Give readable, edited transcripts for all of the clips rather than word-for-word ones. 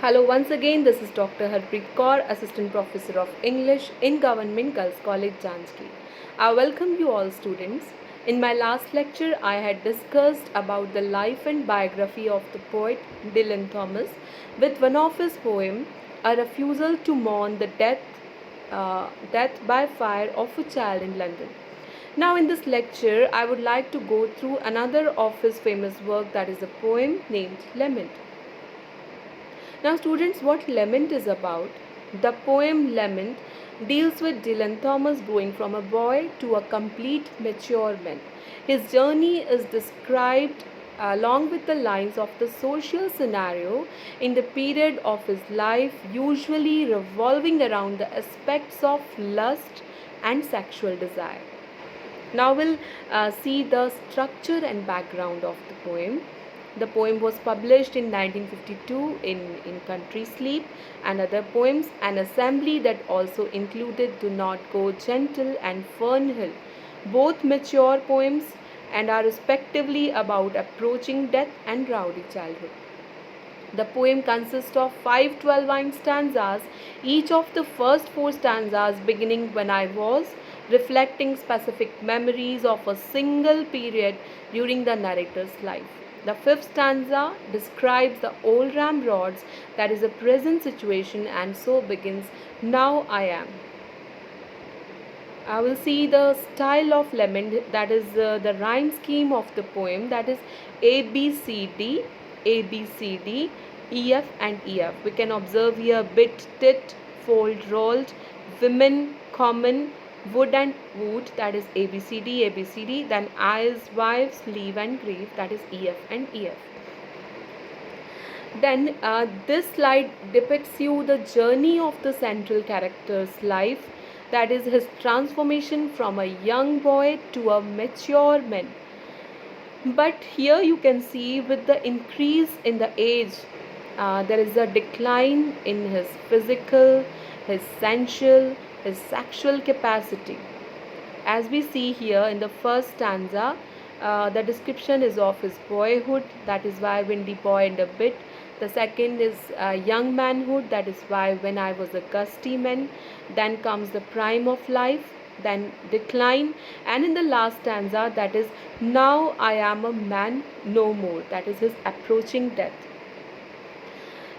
Hello, once again, this is Dr. Harpreet Kaur, Assistant Professor of English in Government Girls College, Janski. I welcome you all students. In my last lecture, I had discussed about the life and biography of the poet Dylan Thomas with one of his poems, A Refusal to Mourn the Death by Fire of a Child in London. Now, in this lecture, I would like to go through another of his famous work, that is a poem named Lament. Now students, what Lament is about? The poem Lament deals with Dylan Thomas growing from a boy to a complete mature man. His journey is described along with the lines of the social scenario in the period of his life, usually revolving around the aspects of lust and sexual desire. Now we'll see the structure and background of the poem. The poem was published in 1952 in Country Sleep and Other Poems, an assembly that also included Do Not Go Gentle and Fernhill, both mature poems and are respectively about approaching death and rowdy childhood. The poem consists of 5 12-line stanzas, each of the first 4 stanzas beginning when I was, reflecting specific memories of a single period during the narrator's life. The 5th stanza describes the old ramrods, that is a present situation, and so begins, Now I am. I will see the style of Lament, that is the rhyme scheme of the poem, that is A, B, C, D, A, B, C, D, E, F and E, F. We can observe here bit, tit, fold, rolled, women, common, wood and wood, that is A, B, C, D, A, B, C, D, then eyes, wives, leave and grieve, that is E, F and E, F. Then this slide depicts you the journey of the central character's life, that is his transformation from a young boy to a mature man. But here you can see with the increase in the age, there is a decline in his physical, his sensual, his sexual capacity. As we see here in the first stanza, the description is of his boyhood, that is why windy boy and a bit. The second is young manhood, that is why when I was a gusty man. Then comes the prime of life, then decline, and in the last stanza, that is now I am a man no more, that is his approaching death.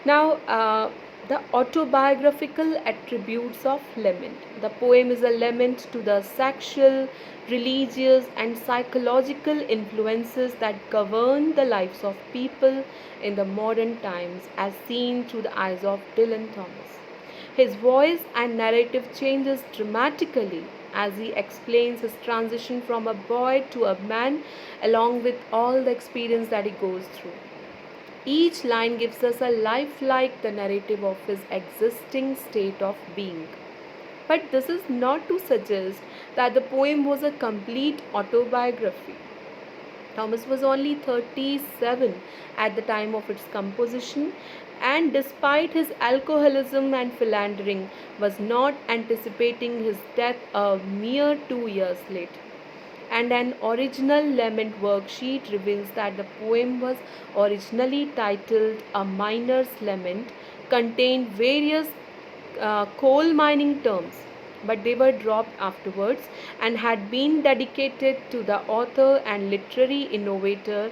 Now, the autobiographical attributes of Lament. The poem is a lament to the sexual, religious, and psychological influences that govern the lives of people in the modern times, as seen through the eyes of Dylan Thomas. His voice and narrative changes dramatically as he explains his transition from a boy to a man, along with all the experience that he goes through. Each line gives us a lifelike the narrative of his existing state of being. But this is not to suggest that the poem was a complete autobiography. Thomas was only 37 at the time of its composition, and despite his alcoholism and philandering, was not anticipating his death a mere 2 years later. And an original Lament worksheet reveals that the poem was originally titled A Miner's Lament, contained various coal mining terms, but they were dropped afterwards and had been dedicated to the author and literary innovator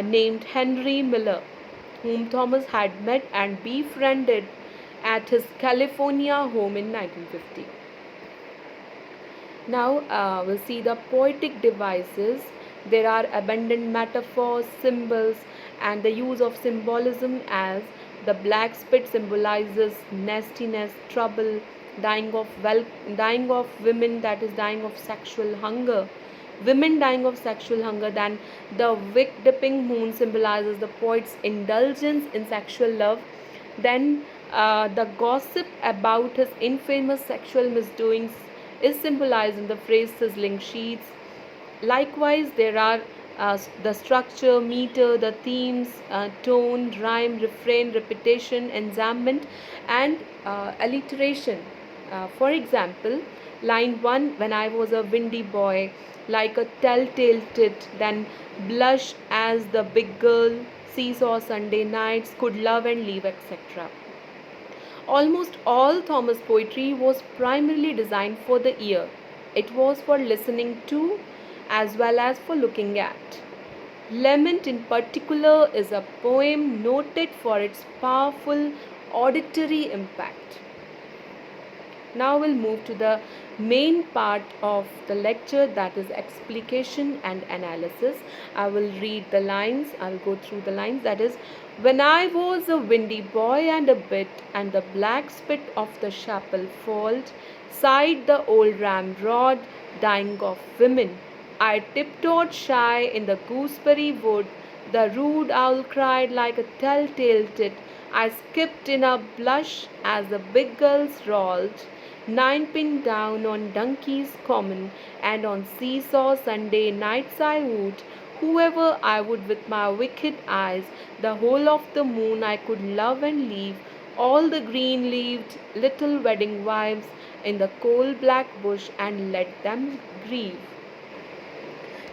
named Henry Miller, whom Thomas had met and befriended at his California home in 1950. Now we'll see the poetic devices. There are abundant metaphors, symbols, and the use of symbolism, as the black spit symbolizes nastiness, trouble, dying of women, that is dying of sexual hunger. Women dying of sexual hunger. Then the wick dipping moon symbolizes the poet's indulgence in sexual love. Then the gossip about his infamous sexual misdoings is symbolized in the phrase sizzling sheets. Likewise, there are the structure, meter, the themes, tone, rhyme, refrain, repetition, enjambment, and alliteration. For example, line 1, when I was a windy boy, like a telltale tit, then blush as the big girl, seesaw Sunday nights, could love and leave, etc. Almost all Thomas' poetry was primarily designed for the ear. It was for listening to as well as for looking at. Lament, in particular, is a poem noted for its powerful auditory impact. Now we'll move to the main part of the lecture, that is explication and analysis. I will read the lines, I'll go through the lines. That is, when I was a windy boy and a bit, and the black spit of the chapel fold, sighed the old ramrod, dying of women. I tiptoed shy in the gooseberry wood, the rude owl cried like a telltale tit. I skipped in a blush as the big girls rolled, ninepin down on Donkey's Common, and on seesaw Sunday nights I would, whoever I would with my wicked eyes, the whole of the moon I could love and leave, all the green-leaved little wedding wives in the coal-black bush, and let them grieve.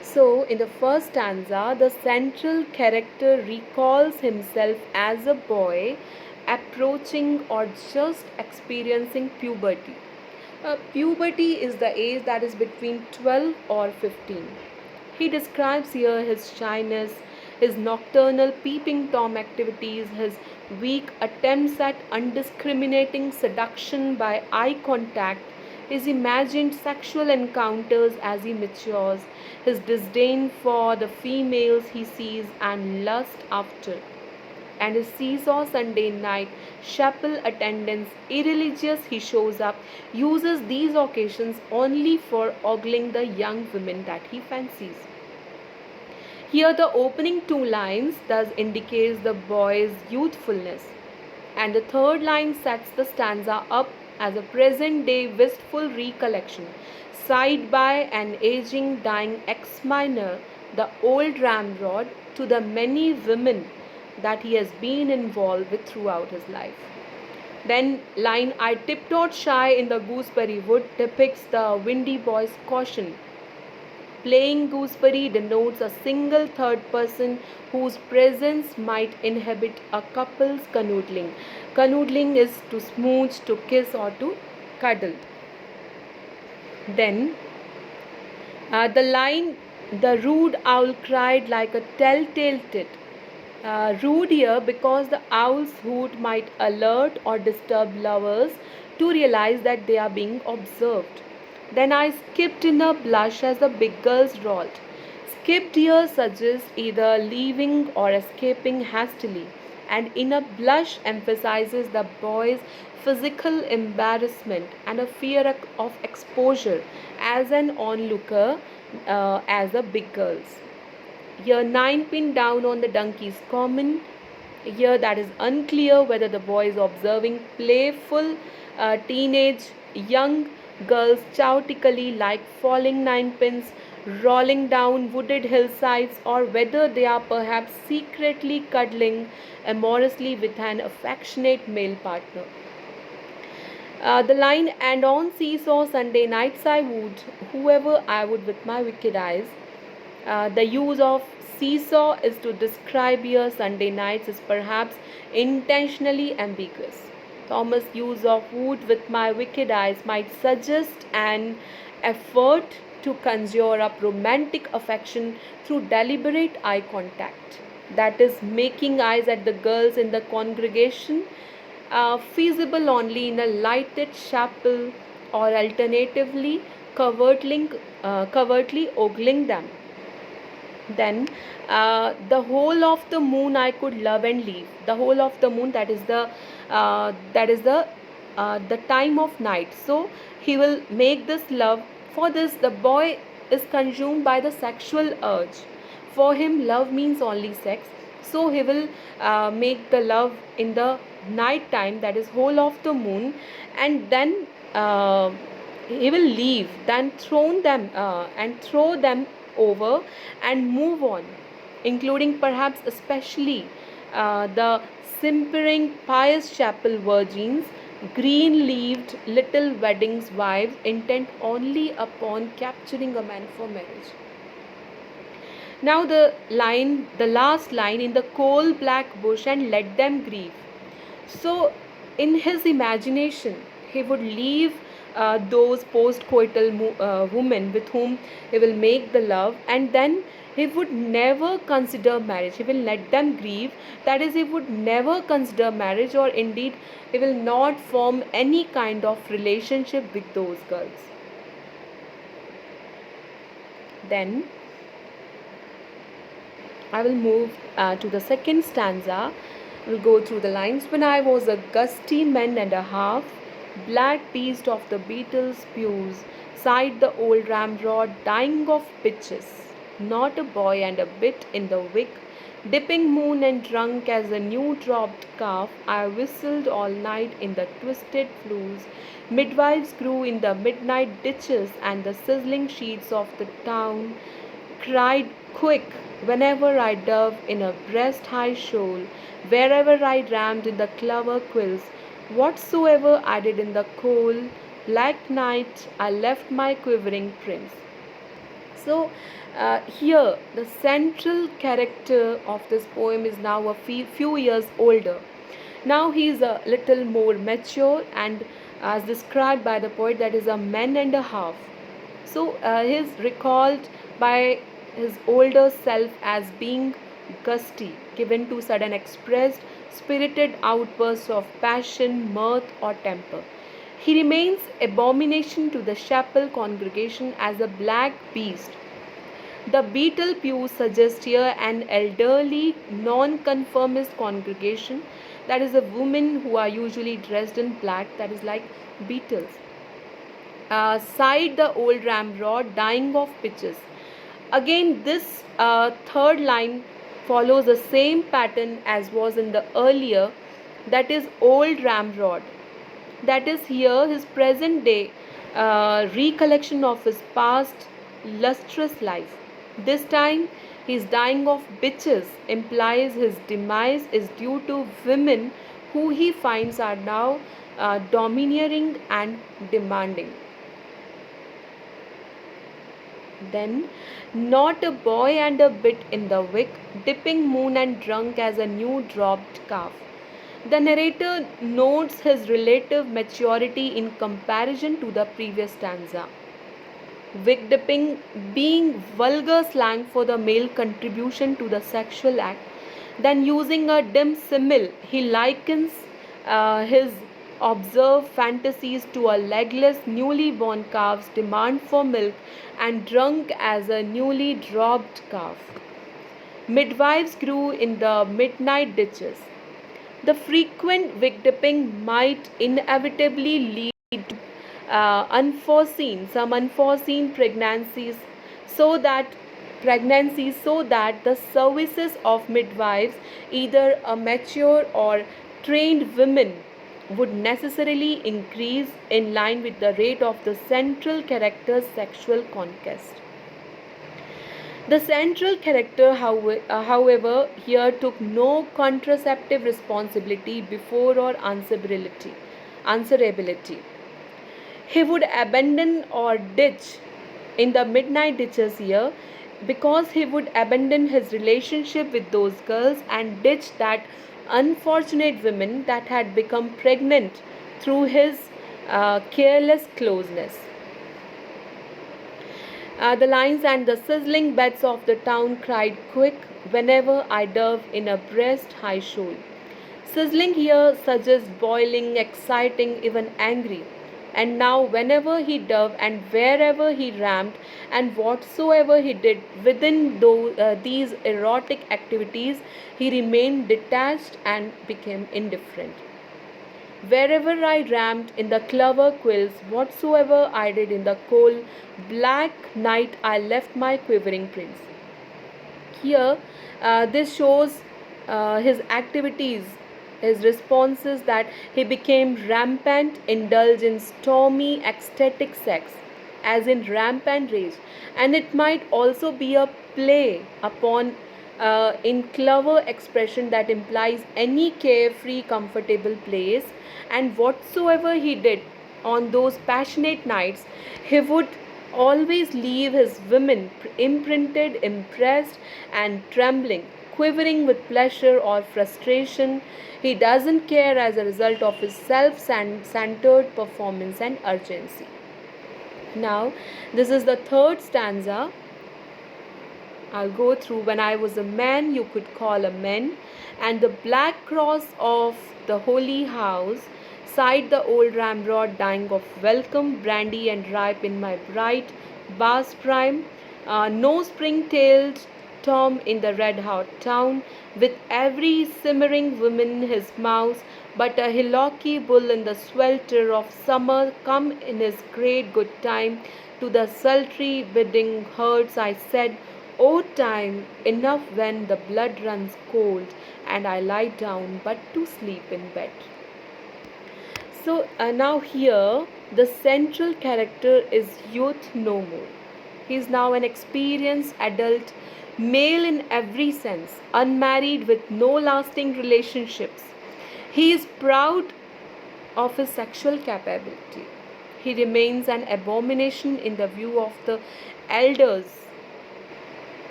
So, in the first stanza, the central character recalls himself as a boy approaching or just experiencing puberty. Puberty is the age that is between 12 or 15. He describes here his shyness, his nocturnal peeping Tom activities, his weak attempts at undiscriminating seduction by eye contact, his imagined sexual encounters as he matures, his disdain for the females he sees and lust after, and his seesaw Sunday night chapel attendance, irreligious he shows up, uses these occasions only for ogling the young women that he fancies. Here the opening two lines thus indicates the boy's youthfulness, and the third line sets the stanza up as a present-day wistful recollection, sighed by an aging, dying ex-miner, the old ramrod, to the many women that he has been involved with throughout his life. Then line I tiptoed shy in the gooseberry wood depicts the windy boy's caution. Playing gooseberry denotes a single third person whose presence might inhibit a couple's canoodling. Canoodling is to smooch, to kiss, or to cuddle. Then the line, the rude owl cried like a telltale tit. Rude here because the owl's hoot might alert or disturb lovers to realize that they are being observed. Then I skipped in a blush as the big girls rolled. Skipped here suggests either leaving or escaping hastily, and in a blush emphasizes the boy's physical embarrassment and a fear of exposure as an onlooker as the big girls. Here, ninepin down on the donkey's common. Here, that is unclear whether the boy is observing playful teenage young girls chautically like falling ninepins rolling down wooded hillsides, or whether they are perhaps secretly cuddling amorously with an affectionate male partner. The line, and on seesaw Sunday nights I would, whoever I would with my wicked eyes. The use of seesaw is to describe here Sunday nights is perhaps intentionally ambiguous. Thomas' use of wood with my wicked eyes might suggest an effort to conjure up romantic affection through deliberate eye contact. That is, making eyes at the girls in the congregation, feasible only in a lighted chapel, or alternatively covertly ogling them. Then the whole of the moon I could love and leave. The whole of the moon, that is the time of night. So he will make this love. For this, the boy is consumed by the sexual urge. For him, love means only sex. So he will make the love in the night time, that is whole of the moon, and then he will leave, then throw them over and move on, including perhaps especially the simpering pious chapel virgins, green-leaved little weddings wives intent only upon capturing a man for marriage. Now the last line, in the coal black bush and let them grieve. So, in his imagination, he would leave those post-coital women with whom he will make the love, and then he would never consider marriage. He will let them grieve. That is, he would never consider marriage, or indeed, he will not form any kind of relationship with those girls. Then I will move to the second stanza. We'll go through the lines. When I was a gusty man and a half, black beast of the beetle's pews, sighed the old ramrod, dying of pitches. Not a boy and a bit in the wick, dipping moon and drunk as a new dropped calf, I whistled all night in the twisted flues. Midwives grew in the midnight ditches, and the sizzling sheets of the town cried quick whenever I dove in a breast high shoal, wherever I rammed in the clover quills, whatsoever I did in the coal, black night I left my quivering prince. So, here the central character of this poem is now a few years older. Now he is a little more mature, and as described by the poet, that is a man and a half. So he is recalled by his older self as being gusty, given to sudden expressed, spirited outbursts of passion, mirth, or temper. He remains abomination to the chapel congregation as a black beast. The beetle pews suggest here an elderly, non-conformist congregation, that is, a women who are usually dressed in black, that is like beetles. Sighed the old ramrod, dying of pitches. Again, this third line follows the same pattern as was in the earlier, that is, old ramrod. That is here his present day recollection of his past lustrous life. This time he is dying of bitches, implies his demise is due to women who he finds are now domineering and demanding. Then, not a boy and a bit in the wick, dipping moon and drunk as a new dropped calf. The narrator notes his relative maturity in comparison to the previous stanza. Wig dipping being vulgar slang for the male contribution to the sexual act, then using a dim simile, he likens his observed fantasies to a legless newly born calf's demand for milk and drunk as a newly dropped calf. Midwives grew in the midnight ditches. The frequent wig dipping might inevitably lead to some unforeseen pregnancies, so that the services of midwives, either a mature or trained women, would necessarily increase in line with the rate of the central character's sexual conquest. The central character, however, here took no contraceptive responsibility before or answerability. He would abandon or ditch in the midnight ditches here, because he would abandon his relationship with those girls and ditch that unfortunate women that had become pregnant through his careless closeness. The lines, and the sizzling beds of the town cried quick whenever I dove in a breast high shoal. Sizzling here suggests boiling, exciting, even angry. And now, whenever he dove and wherever he rammed and whatsoever he did within these erotic activities, he remained detached and became indifferent. Wherever I rammed in the clover quills, whatsoever I did in the cold, black night, I left my quivering prince. Here, this shows his activities, his responses, that he became rampant, indulged in stormy, ecstatic sex, as in rampant rage, and it might also be a play upon in clever expression that implies any carefree, comfortable place, and whatsoever he did on those passionate nights, he would always leave his women imprinted, impressed, and trembling, quivering with pleasure or frustration. He doesn't care as a result of his self centered performance and urgency. Now, this is the third stanza. I'll go through. When I was a man, you could call a man, and the black cross of the holy house, sighed the old ramrod, dying of welcome, brandy and ripe in my bright bass prime. No spring-tailed Tom in the red-hot town, with every simmering woman his mouse, but a hillocky bull in the swelter of summer, come in his great good time. To the sultry bidding herds I said, O time, enough when the blood runs cold, and I lie down but to sleep in bed. So now here the central character is youth no more. He is now an experienced adult, male in every sense, unmarried with no lasting relationships. He is proud of his sexual capability. He remains an abomination in the view of the elders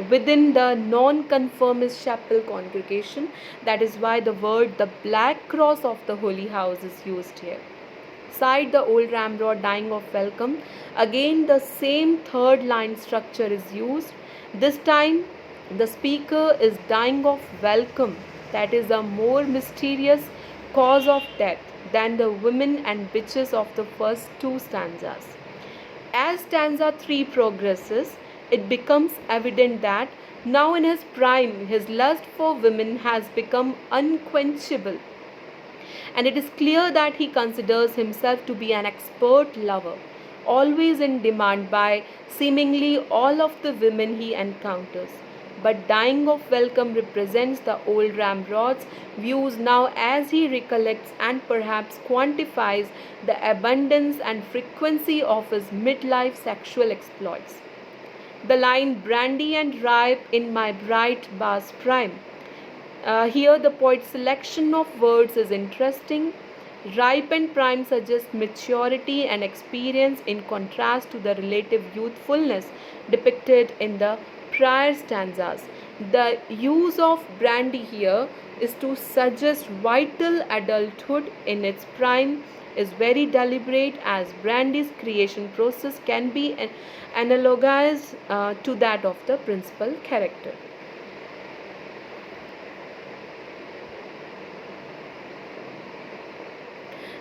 within the non-conformist chapel congregation. That is why the word the black cross of the holy house is used here. Sighed the old ramrod, dying of welcome. Again the same third line structure is used. This time the speaker is dying of welcome. That is a more mysterious cause of death than the women and bitches of the first two stanzas. As stanza 3 progresses, it becomes evident that now in his prime, his lust for women has become unquenchable, and it is clear that he considers himself to be an expert lover, always in demand by seemingly all of the women he encounters. But dying of welcome represents the old ramrod's views now as he recollects and perhaps quantifies the abundance and frequency of his midlife sexual exploits. The line brandy and ripe in my bright bass prime. Here the poet's selection of words is interesting. Ripe and prime suggests maturity and experience in contrast to the relative youthfulness depicted in the prior stanzas. The use of brandy here is to suggest vital adulthood in its prime is very deliberate, as brandy's creation process can be analogized to that of the principal character.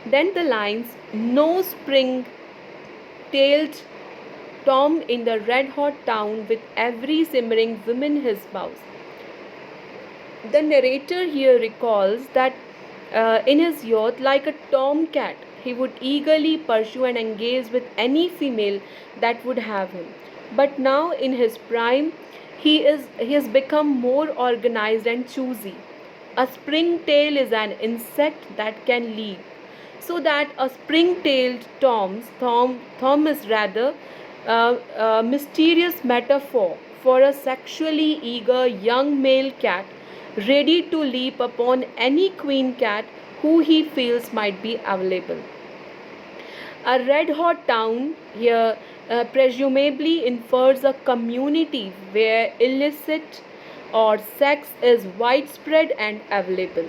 Then the lines, no spring-tailed Tom in the red-hot town, with every simmering woman his spouse. The narrator here recalls that in his youth, like a tomcat, he would eagerly pursue and engage with any female that would have him. But now in his prime, he has become more organized and choosy. A spring-tail is an insect that can leap, so that a spring-tailed Tom is rather a mysterious metaphor for a sexually eager young male cat ready to leap upon any queen cat who he feels might be available. A red-hot town here presumably infers a community where illicit or sex is widespread and available.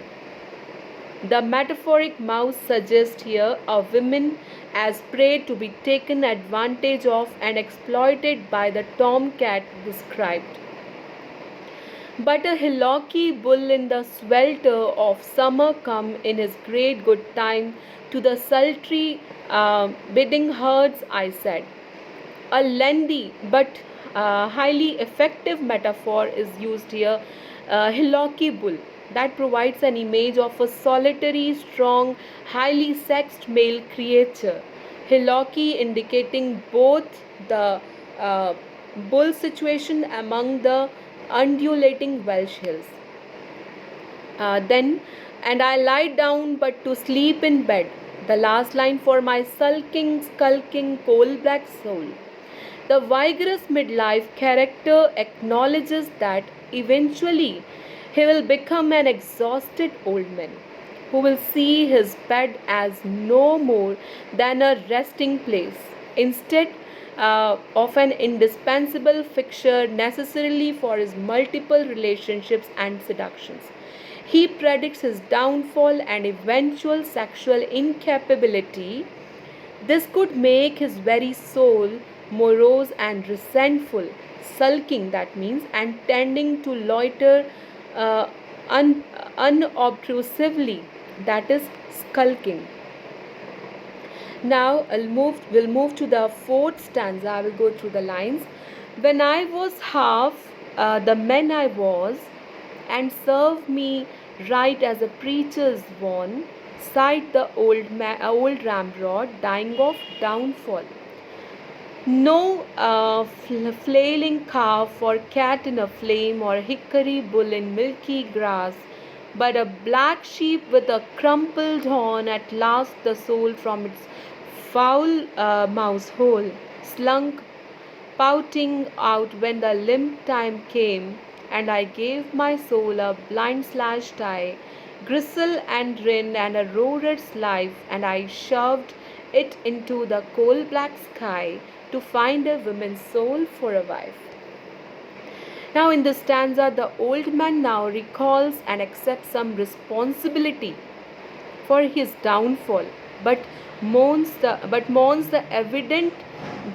The metaphoric mouse suggests here a woman as prey to be taken advantage of and exploited by the tomcat described. But a hillocky bull in the swelter of summer come in his great good time to the sultry bidding herds, I said. A lengthy but highly effective metaphor is used here, hillocky bull, that provides an image of a solitary, strong, highly sexed male creature. Hillocky indicating both the bull situation among the undulating Welsh hills. Then, and I lie down but to sleep in bed. The last line for my sulking, skulking, coal-black soul. The vigorous midlife character acknowledges that eventually he will become an exhausted old man who will see his bed as no more than a resting place. instead of an indispensable fixture necessarily for his multiple relationships and seductions. He predicts his downfall and eventual sexual incapability. This could make his very soul morose and resentful, sulking, that means, and tending to loiter uh, unobtrusively, that is, skulking. Now we'll move to the fourth stanza. I will go through the lines. When I was half the man I was, and serve me right as a preacher's worn, sighed the old ramrod, dying of downfall. No flailing calf or cat in a flame or hickory bull in milky grass, but a black sheep with a crumpled horn at last the soul from its foul mouse hole slunk pouting out when the limp time came, and I gave my soul a blind slash tie, gristle and rin and a roarer's life, and I shoved it into the coal black sky to find a woman's soul for a wife. Now, in this stanza, the old man now recalls and accepts some responsibility for his downfall, but mourns the evident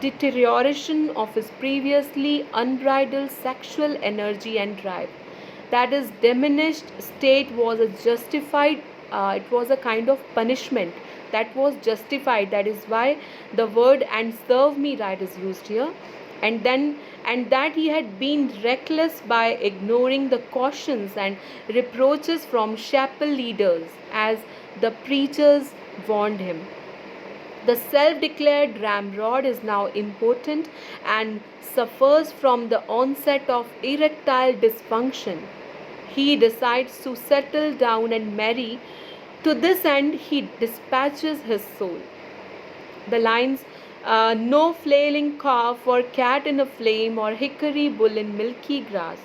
deterioration of his previously unbridled sexual energy and drive. That is, diminished state was a justified. It was a kind of punishment that was justified. That is why the word "and serve me right" is used here. And that he had been reckless by ignoring the cautions and reproaches from chapel leaders as the preachers warned him. The self-declared ramrod is now impotent and suffers from the onset of erectile dysfunction. He decides to settle down and marry. To this end, he dispatches his soul. The lines, no flailing calf or cat in a flame or hickory bull in milky grass.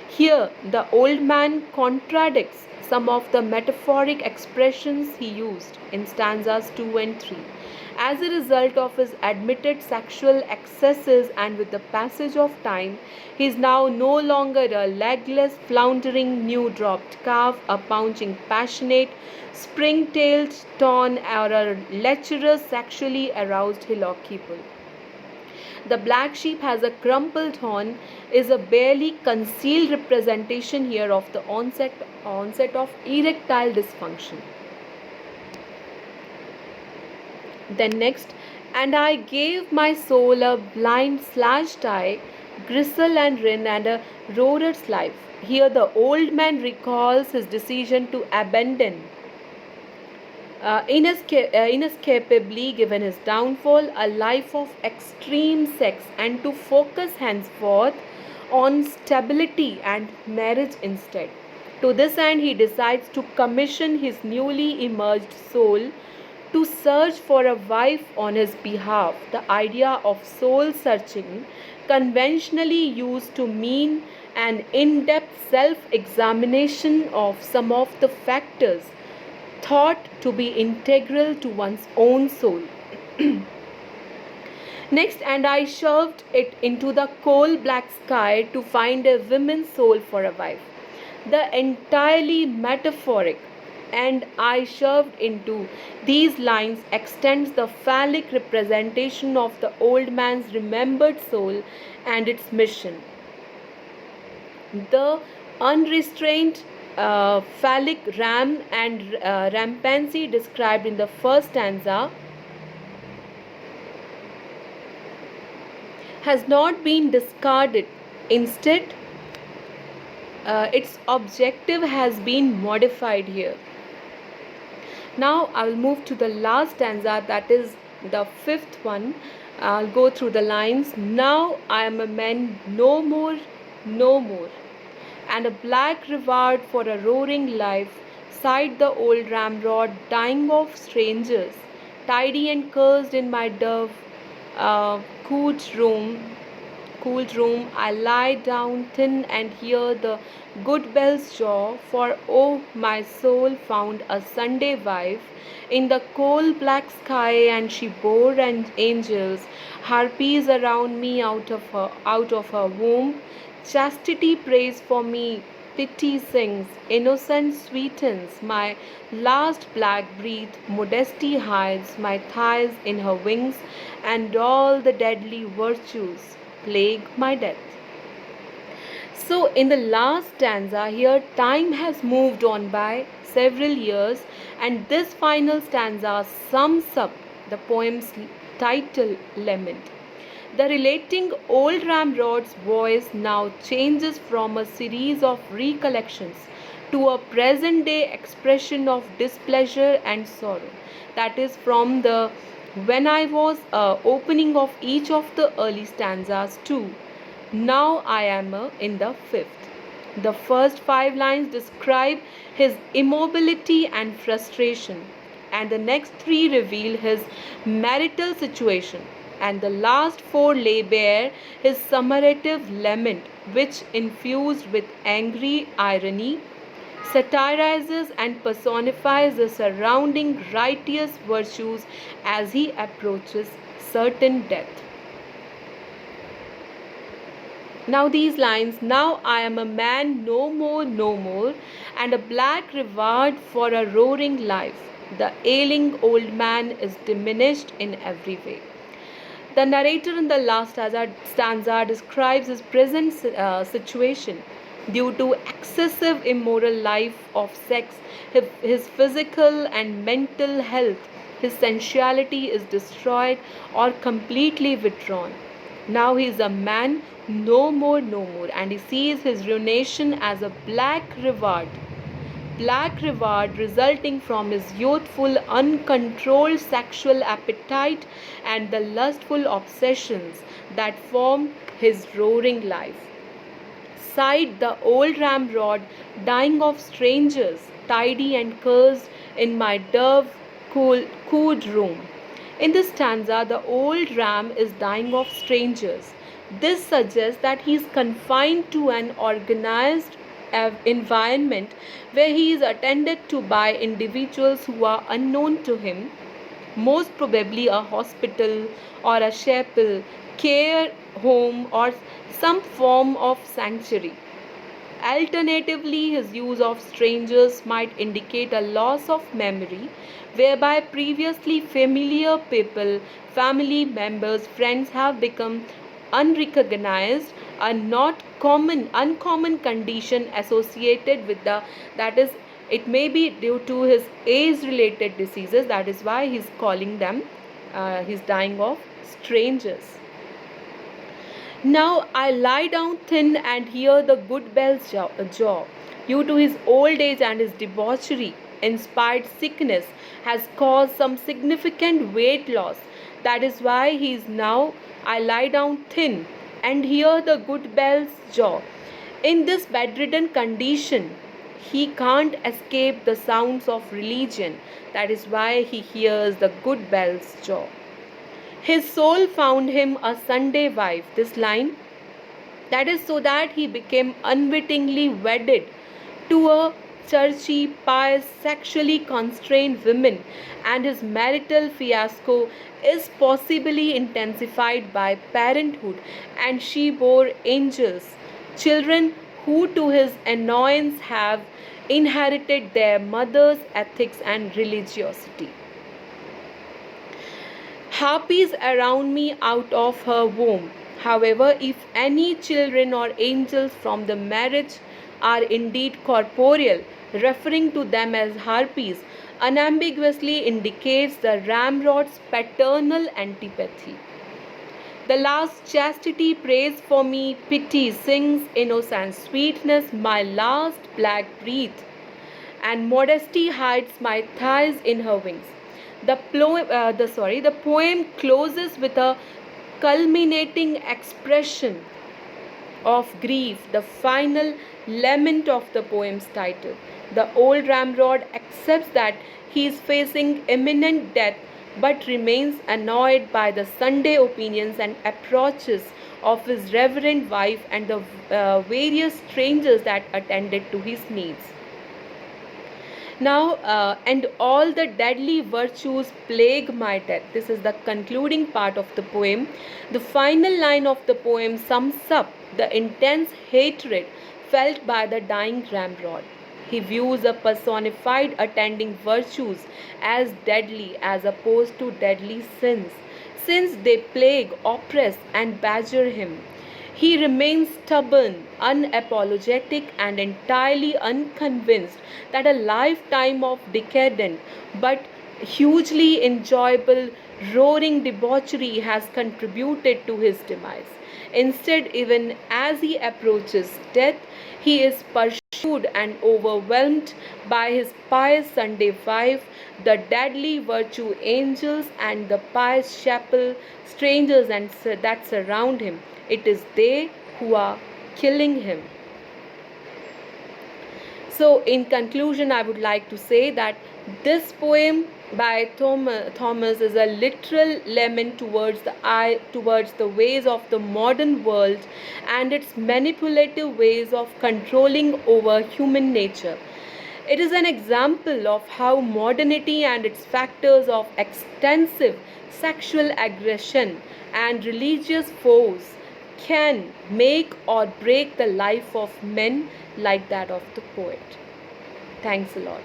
Here, the old man contradicts some of the metaphoric expressions he used in stanzas 2 and 3. As a result of his admitted sexual excesses and with the passage of time, he is now no longer a legless, floundering, new dropped calf, a pouncing, passionate, spring tailed ton, or a lecherous, sexually aroused hillock bull. The black sheep has a crumpled horn is a barely concealed representation here of the onset of erectile dysfunction. Then next, and I gave my soul a blind slash tie, gristle and rin and a roarer's life. Here the old man recalls his decision to abandon inescapably given his downfall, a life of extreme sex and to focus henceforth on stability and marriage instead. To this end, he decides to commission his newly emerged soul to search for a wife on his behalf. The idea of soul searching, conventionally used to mean an in depth self examination of some of the factors thought to be integral to one's own soul. Next, and I shoved it into the coal black sky to find a woman's soul for a wife. The entirely metaphoric and I shoved into these lines extends the phallic representation of the old man's remembered soul and its mission. The unrestrained phallic ram and rampancy described in the first stanza has not been discarded. Instead, its objective has been modified here. Now I will move to the last stanza, that is the fifth one. I'll go through the lines. Now I am a man no more, no more, and a black reward for a roaring life, sighed the old ramrod, dying of strangers, tidy and cursed in my dove cooed room, cooled room, I lie down thin and hear the good bells jaw. For oh, my soul found a Sunday wife in the coal black sky, and she bore angels, harpies around me out of her womb. Chastity prays for me, pity sings, innocence sweetens my last black breath, modesty hides my thighs in her wings, and all the deadly virtues plague my death. So, in the last stanza here, time has moved on by several years, and this final stanza sums up the poem's title, Lament. The relating old Ramrod's voice now changes from a series of recollections to a present day expression of displeasure and sorrow. That is from the when I was opening of each of the early stanzas to now I am in the fifth. The first five lines describe his immobility and frustration, and the next three reveal his marital situation, and the last four lay bare his summative lament, which, infused with angry irony, satirizes and personifies the surrounding righteous virtues as he approaches certain death. Now, these lines, now I am a man no more, no more, and a black reward for a roaring life. The ailing old man is diminished in every way. The narrator in the last stanza describes his present situation. Due to excessive immoral life of sex, his physical and mental health, his sensuality is destroyed or completely withdrawn. Now he is a man no more, no more, and he sees his ruination as a black reward resulting from his youthful, uncontrolled sexual appetite and the lustful obsessions that formed his roaring life. Sighed the old ramrod, dying of strangers, tidy and cursed in my cooled room. In this stanza, the old ram is dying of strangers. This suggests that he is confined to an organized environment where he is attended to by individuals who are unknown to him, most probably a hospital or a chapel, care home, or some form of sanctuary. Alternatively, his use of strangers might indicate a loss of memory, whereby previously familiar people, family members, friends have become unrecognized, a not uncommon condition associated with the, that is, it may be due to his age related diseases, that is why he's calling them, he's dying of strangers. Now I lie down thin and hear the good bell's jaw. Due to his old age and his debauchery, inspired sickness has caused some significant weight loss. That is why he is now, I lie down thin and hear the good bell's jaw. In this bedridden condition, he can't escape the sounds of religion. That is why he hears the good bell's jaw. His soul found him a Sunday wife. This line, that is so that he became unwittingly wedded to a churchy, pious, sexually constrained woman, and his marital fiasco is possibly intensified by parenthood, and she bore angels, children who to his annoyance have inherited their mother's ethics and religiosity. Harpies around me out of her womb. However, if any children or angels from the marriage are indeed corporeal, referring to them as harpies unambiguously indicates the ramrod's paternal antipathy. The last, chastity prays for me, pity sings, innocence sweetness my last black breath, and modesty hides my thighs in her wings. The poem closes with a culminating expression of grief, the final lament of the poem's title. The old ramrod accepts that he is facing imminent death but remains annoyed by the Sunday opinions and approaches of his reverend wife and the various strangers that attended to his needs. Now, and all the deadly virtues plague my death. This is the concluding part of the poem. The final line of the poem sums up the intense hatred felt by the dying ramrod. He views a personified attending virtues as deadly as opposed to deadly sins, since they plague, oppress, and badger him. He remains stubborn, unapologetic, and entirely unconvinced that a lifetime of decadent but hugely enjoyable roaring debauchery has contributed to his demise. Instead, even as he approaches death, he is pursued and overwhelmed by his pious Sunday wife, the deadly virtue angels, and the pious chapel strangers and that surround him. It is they who are killing him. So, in conclusion, I would like to say that this poem by Thomas is a literal lament towards the ways of the modern world and its manipulative ways of controlling over human nature. It is an example of how modernity and its factors of extensive sexual aggression and religious force can make or break the life of men like that of the poet. Thanks a lot.